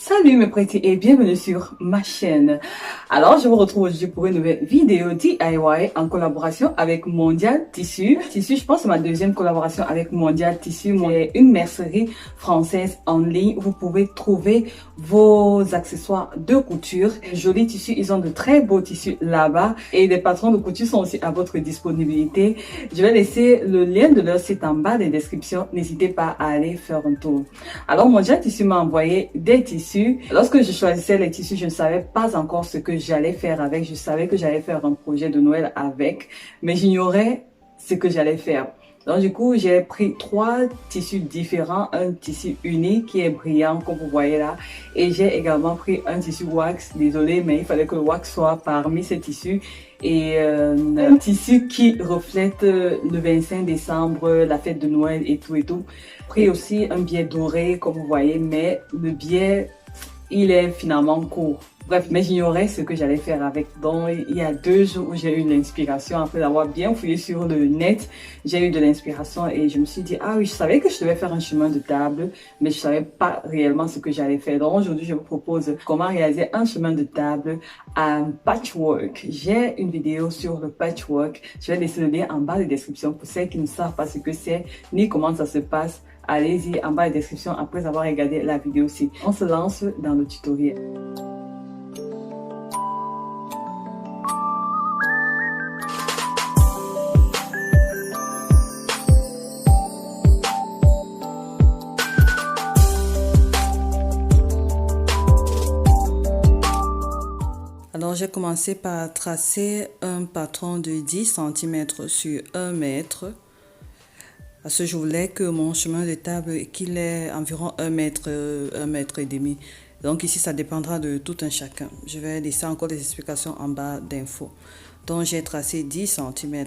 Salut mes petits et bienvenue sur ma chaîne. Alors je vous retrouve aujourd'hui pour une nouvelle vidéo DIY en collaboration avec Mondial Tissu. Je pense que c'est ma deuxième collaboration avec Mondial Tissu. C'est une mercerie française en ligne. Vous pouvez trouver vos accessoires de couture. Jolis tissus, ils ont de très beaux tissus là-bas et les patrons de couture sont aussi à votre disponibilité. Je vais laisser le lien de leur site en bas des descriptions. N'hésitez pas à aller faire un tour. Alors Mondial Tissu m'a envoyé des tissus. Lorsque je choisissais les tissus, je ne savais pas encore ce que j'allais faire avec. Je savais que j'allais faire un projet de Noël avec, mais j'ignorais ce que j'allais faire. Donc du coup, j'ai pris 3 tissus différents, un tissu unique qui est brillant comme vous voyez là, et j'ai également pris un tissu wax. Désolé, mais il fallait que le wax soit parmi ces tissus. Et un tissu qui reflète le 25 décembre, la fête de Noël et tout et tout. Pris aussi un biais doré comme vous voyez, mais le biais il est finalement court. Bref, mais j'ignorais ce que j'allais faire avec. Donc, il y a 2 jours où j'ai eu l'inspiration, après avoir bien fouillé sur le net, j'ai eu de l'inspiration et je me suis dit, ah oui, je savais que je devais faire un chemin de table, mais je savais pas réellement ce que j'allais faire. Donc, aujourd'hui, je vous propose comment réaliser un chemin de table à patchwork. J'ai une vidéo sur le patchwork. Je vais laisser le lien en bas de description pour celles qui ne savent pas ce que c'est, ni comment ça se passe. Allez-y en bas de description après avoir regardé la vidéo aussi. On se lance dans le tutoriel. Alors j'ai commencé par tracer un patron de 10 cm sur 1 mètre. Parce que je voulais que mon chemin de table qu'il ait environ 1 mètre, 1 mètre et demi. Donc ici, ça dépendra de tout un chacun. Je vais laisser encore des explications en bas d'infos. Donc j'ai tracé 10 cm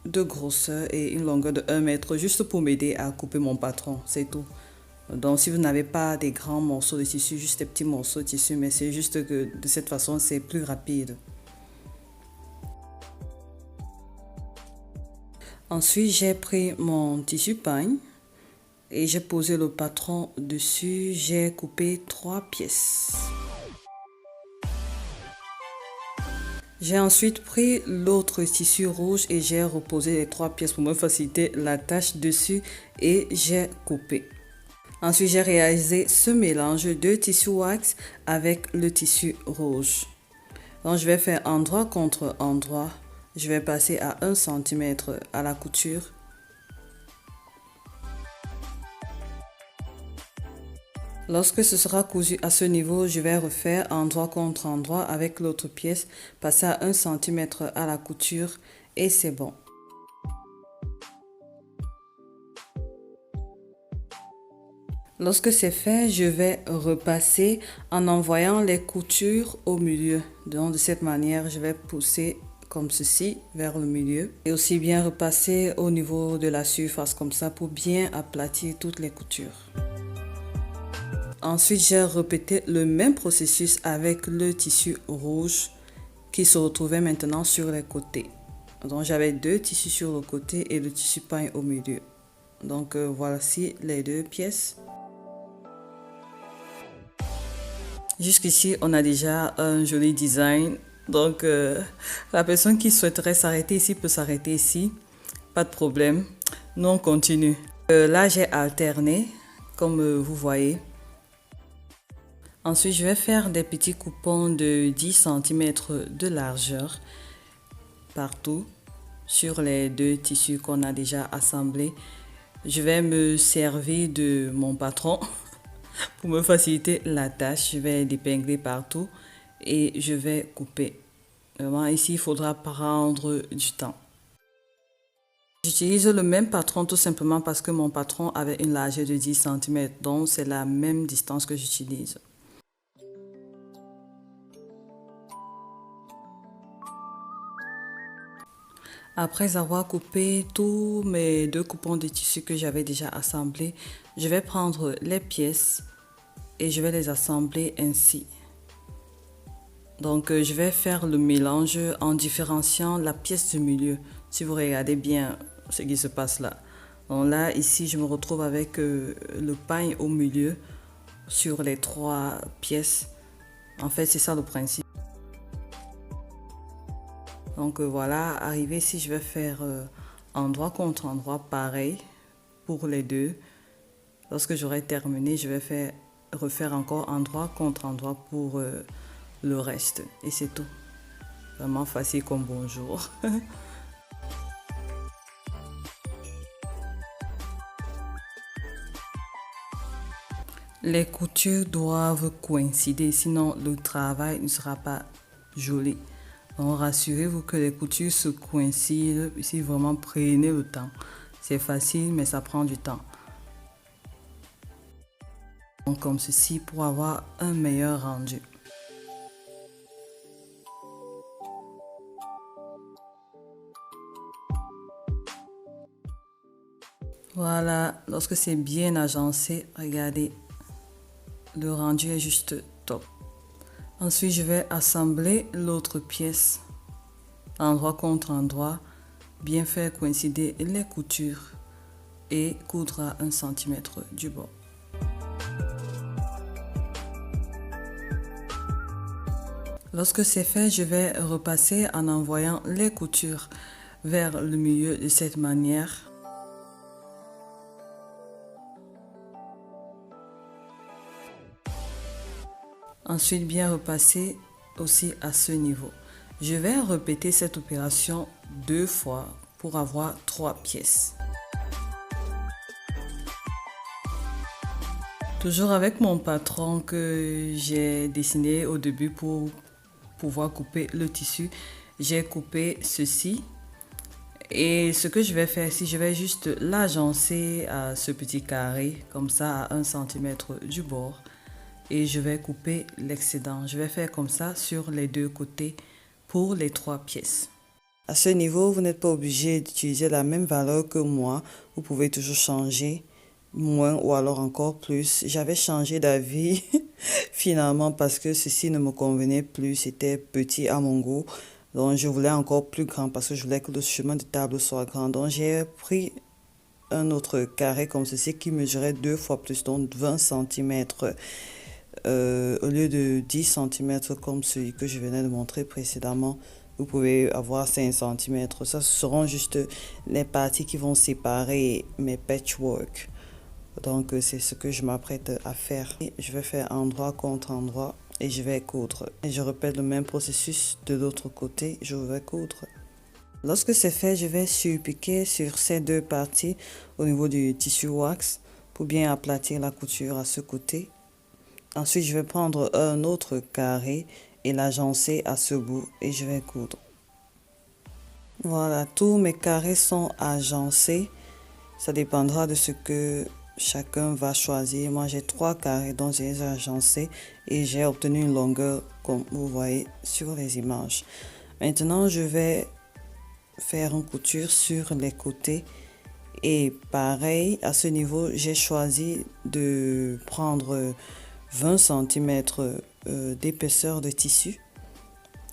de grosseur et une longueur de 1 mètre juste pour m'aider à couper mon patron, c'est tout. Donc si vous n'avez pas des grands morceaux de tissu, juste des petits morceaux de tissu, mais c'est juste que de cette façon, c'est plus rapide. Ensuite, j'ai pris mon tissu pagne et j'ai posé le patron dessus. J'ai coupé 3 pièces. J'ai ensuite pris l'autre tissu rouge et j'ai reposé les 3 pièces pour me faciliter la tâche dessus et j'ai coupé. Ensuite, j'ai réalisé ce mélange de tissu wax avec le tissu rouge. Donc, je vais faire endroit contre endroit. Je vais passer à 1 cm à la couture. Lorsque ce sera cousu à ce niveau, je vais refaire endroit contre endroit avec l'autre pièce, passer à 1 cm à la couture et c'est bon. Lorsque c'est fait, je vais repasser en envoyant les coutures au milieu. Donc de cette manière, je vais pousser comme ceci vers le milieu et aussi bien repasser au niveau de la surface comme ça pour bien aplatir toutes les coutures. Ensuite, j'ai répété le même processus avec le tissu rouge qui se retrouvait maintenant sur les côtés. Donc j'avais 2 tissus sur le côté et le tissu pagne au milieu. Donc voici les 2 pièces. Jusqu'ici, on a déjà un joli design. Donc, la personne qui souhaiterait s'arrêter ici peut s'arrêter ici. Pas de problème. Nous, on continue. Là, j'ai alterné, comme vous voyez. Ensuite, je vais faire des petits coupons de 10 cm de largeur partout sur les 2 tissus qu'on a déjà assemblés. Je vais me servir de mon patron pour me faciliter la tâche. Je vais l'épingler partout et je vais couper. Vraiment, ici, il faudra prendre du temps. J'utilise le même patron tout simplement parce que mon patron avait une largeur de 10 cm. Donc, c'est la même distance que j'utilise. Après avoir coupé tous mes 2 coupons de tissu que j'avais déjà assemblés, je vais prendre les pièces et je vais les assembler ainsi. Donc je vais faire le mélange en différenciant la pièce du milieu. Si vous regardez bien ce qui se passe là. Donc là, ici, je me retrouve avec le pagne au milieu. sur les 3 pièces. En fait, c'est ça le principe. Donc voilà, arrivé ici, je vais faire endroit contre endroit pareil pour les deux. Lorsque j'aurai terminé, je vais refaire encore endroit contre endroit pour le reste. Et c'est tout. Vraiment facile comme bonjour. Les coutures doivent coïncider, sinon le travail ne sera pas joli. Donc rassurez-vous que les coutures se coïncident. Ici, vraiment prenez le temps. C'est facile, mais ça prend du temps. Donc comme ceci pour avoir un meilleur rendu. Voilà, lorsque c'est bien agencé, regardez, le rendu est juste top. Ensuite, je vais assembler l'autre pièce, endroit contre endroit, bien faire coïncider les coutures et coudre à 1 cm du bord. Lorsque c'est fait, je vais repasser en envoyant les coutures vers le milieu de cette manière. Ensuite, bien repasser aussi à ce niveau. Je vais répéter cette opération 2 fois pour avoir 3 pièces. Toujours avec mon patron que j'ai dessiné au début pour pouvoir couper le tissu, j'ai coupé ceci. Et ce que je vais faire ici, je vais juste l'agencer à ce petit carré, comme ça à 1 cm du bord. Et je vais couper l'excédent. Je vais faire comme ça sur les 2 côtés pour les 3 pièces. À ce niveau, vous n'êtes pas obligé d'utiliser la même valeur que moi. Vous pouvez toujours changer moins ou alors encore plus. J'avais changé d'avis finalement parce que ceci ne me convenait plus. C'était petit à mon goût. Donc je voulais encore plus grand parce que je voulais que le chemin de table soit grand. Donc j'ai pris un autre carré comme ceci qui mesurait 2 fois plus, donc 20 cm. Au lieu de 10 cm comme celui que je venais de montrer précédemment, vous pouvez avoir 5 cm. Ça, ce seront juste les parties qui vont séparer mes patchwork. Donc, c'est ce que je m'apprête à faire. Je vais faire endroit contre endroit et je vais coudre. Et je répète le même processus de l'autre côté, je vais coudre. Lorsque c'est fait, je vais surpiquer sur ces 2 parties au niveau du tissu wax pour bien aplatir la couture à ce côté. Ensuite, je vais prendre un autre carré et l'agencer à ce bout et je vais coudre. Voilà, tous mes carrés sont agencés. Ça dépendra de ce que chacun va choisir. Moi, j'ai 3 carrés dont j'ai agencé et j'ai obtenu une longueur comme vous voyez sur les images. Maintenant, je vais faire une couture sur les côtés. Et pareil, à ce niveau, j'ai choisi de prendre 20 cm d'épaisseur de tissu.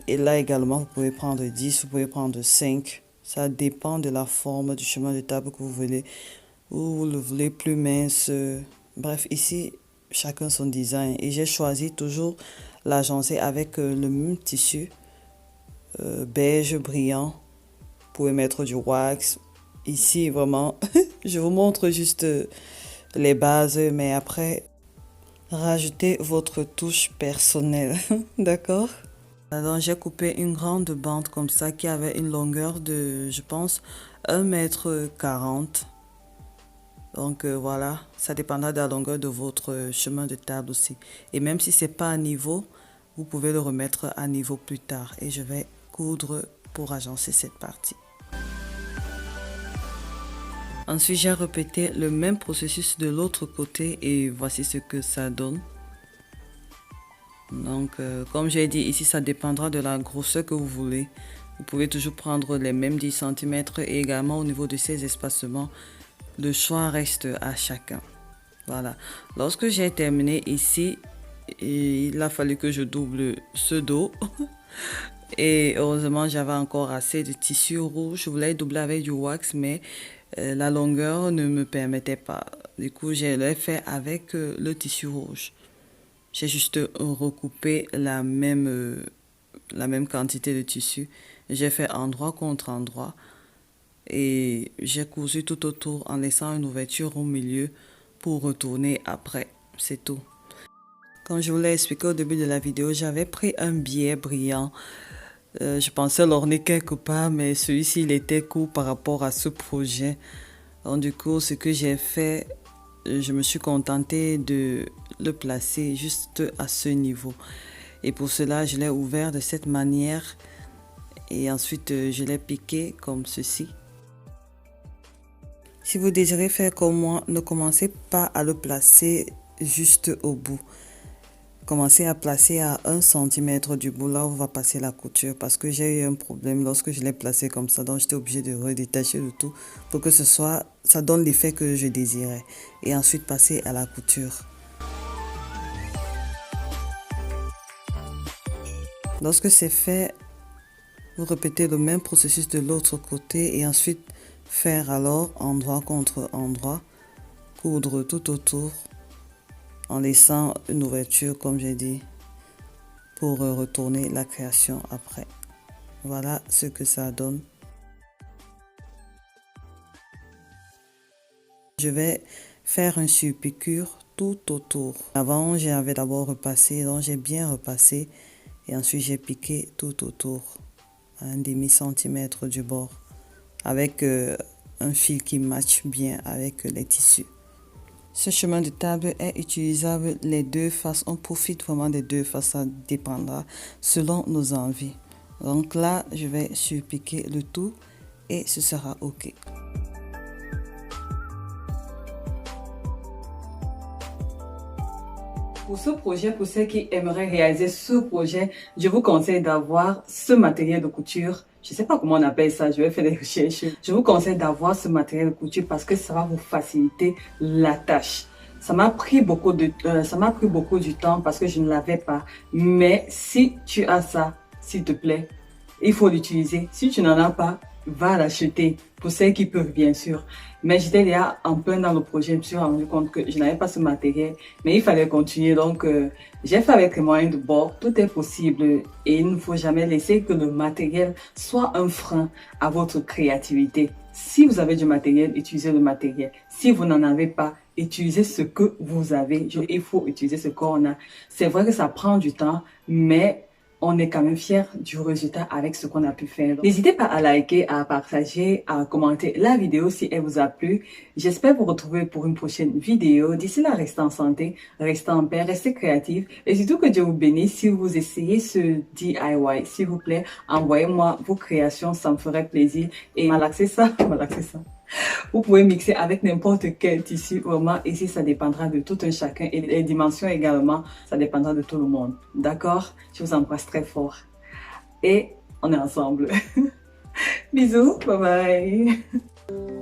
Et là également, vous pouvez prendre 10, vous pouvez prendre 5. Ça dépend de la forme du chemin de table que vous voulez. Ou vous le voulez plus mince. Bref, ici, chacun son design. Et j'ai choisi toujours l'agencer avec le même tissu beige brillant. Vous pouvez mettre du wax. Ici, vraiment, je vous montre juste les bases, mais après, rajoutez votre touche personnelle, d'accord? Alors, j'ai coupé une grande bande comme ça qui avait une longueur de, je pense, 1,40 m. Donc voilà, ça dépendra de la longueur de votre chemin de table aussi. Et même si c'est pas à niveau, vous pouvez le remettre à niveau plus tard. Et je vais coudre pour agencer cette partie. Ensuite, j'ai répété le même processus de l'autre côté et voici ce que ça donne. Donc, comme j'ai dit, ici, ça dépendra de la grosseur que vous voulez. Vous pouvez toujours prendre les mêmes 10 cm et également au niveau de ces espacements, le choix reste à chacun. Voilà. Lorsque j'ai terminé ici, il a fallu que je double ce dos. Et heureusement, j'avais encore assez de tissu rouge. Je voulais doubler avec du wax, mais la longueur ne me permettait pas. Du coup, je l'ai fait avec le tissu rouge. j'ai juste recoupé la même quantité de tissu. J'ai fait endroit contre endroit et j'ai cousu tout autour en laissant une ouverture au milieu pour retourner après. C'est tout. Comme je vous l'ai expliqué au début de la vidéo, j'avais pris un biais brillant. Je pensais l'orner quelque part, mais celui-ci, il était court par rapport à ce projet. Donc, du coup, ce que j'ai fait, je me suis contentée de le placer juste à ce niveau. Et pour cela, je l'ai ouvert de cette manière. Et ensuite, je l'ai piqué comme ceci. Si vous désirez faire comme moi, ne commencez pas à le placer juste au bout. Commencez à placer à 1 cm du bout là où va passer la couture parce que j'ai eu un problème lorsque je l'ai placé comme ça, donc j'étais obligée de redétacher le tout pour que ça donne l'effet que je désirais et ensuite passer à la couture. Lorsque c'est fait, vous répétez le même processus de l'autre côté et ensuite faire alors endroit contre endroit, coudre tout autour en laissant une ouverture comme j'ai dit pour retourner la création après. Voilà ce que ça donne. Je vais faire un surpiqûre tout autour. Avant j'avais d'abord repassé, donc j'ai bien repassé et ensuite j'ai piqué tout autour à 1/2 centimètre du bord avec un fil qui matche bien avec les tissus. Ce chemin de table est utilisable les deux faces. On profite vraiment des deux faces, ça dépendra selon nos envies. Donc là, je vais surpiquer le tout et ce sera OK. Pour ce projet, pour ceux qui aimeraient réaliser ce projet, je vous conseille d'avoir ce matériel de couture. Je ne sais pas comment on appelle ça, je vais faire des recherches. Je vous conseille d'avoir ce matériel de couture parce que ça va vous faciliter la tâche. Ça m'a pris beaucoup du temps parce que je ne l'avais pas. Mais si tu as ça, s'il te plaît, il faut l'utiliser. Si tu n'en as pas, va l'acheter. Pour ceux qui peuvent, bien sûr. Mais j'étais déjà en plein dans le projet. Je me suis rendu compte que je n'avais pas ce matériel. Mais il fallait continuer. Donc, j'ai fait avec les moyens de bord. Tout est possible. Et il ne faut jamais laisser que le matériel soit un frein à votre créativité. Si vous avez du matériel, utilisez le matériel. Si vous n'en avez pas, utilisez ce que vous avez. Il faut utiliser ce qu'on a. C'est vrai que ça prend du temps, mais on est quand même fiers du résultat avec ce qu'on a pu faire. N'hésitez pas à liker, à partager, à commenter la vidéo si elle vous a plu. J'espère vous retrouver pour une prochaine vidéo. D'ici là, restez en santé, restez en paix, restez créatifs. Et surtout que Dieu vous bénisse si vous essayez ce DIY. S'il vous plaît, envoyez-moi vos créations, ça me ferait plaisir. Et malaxez ça. Vous pouvez mixer avec n'importe quel tissu, vraiment. Ici, ça dépendra de tout un chacun. Et les dimensions également, ça dépendra de tout le monde. D'accord? Je vous embrasse très fort. Et on est ensemble. Bisous, bye bye.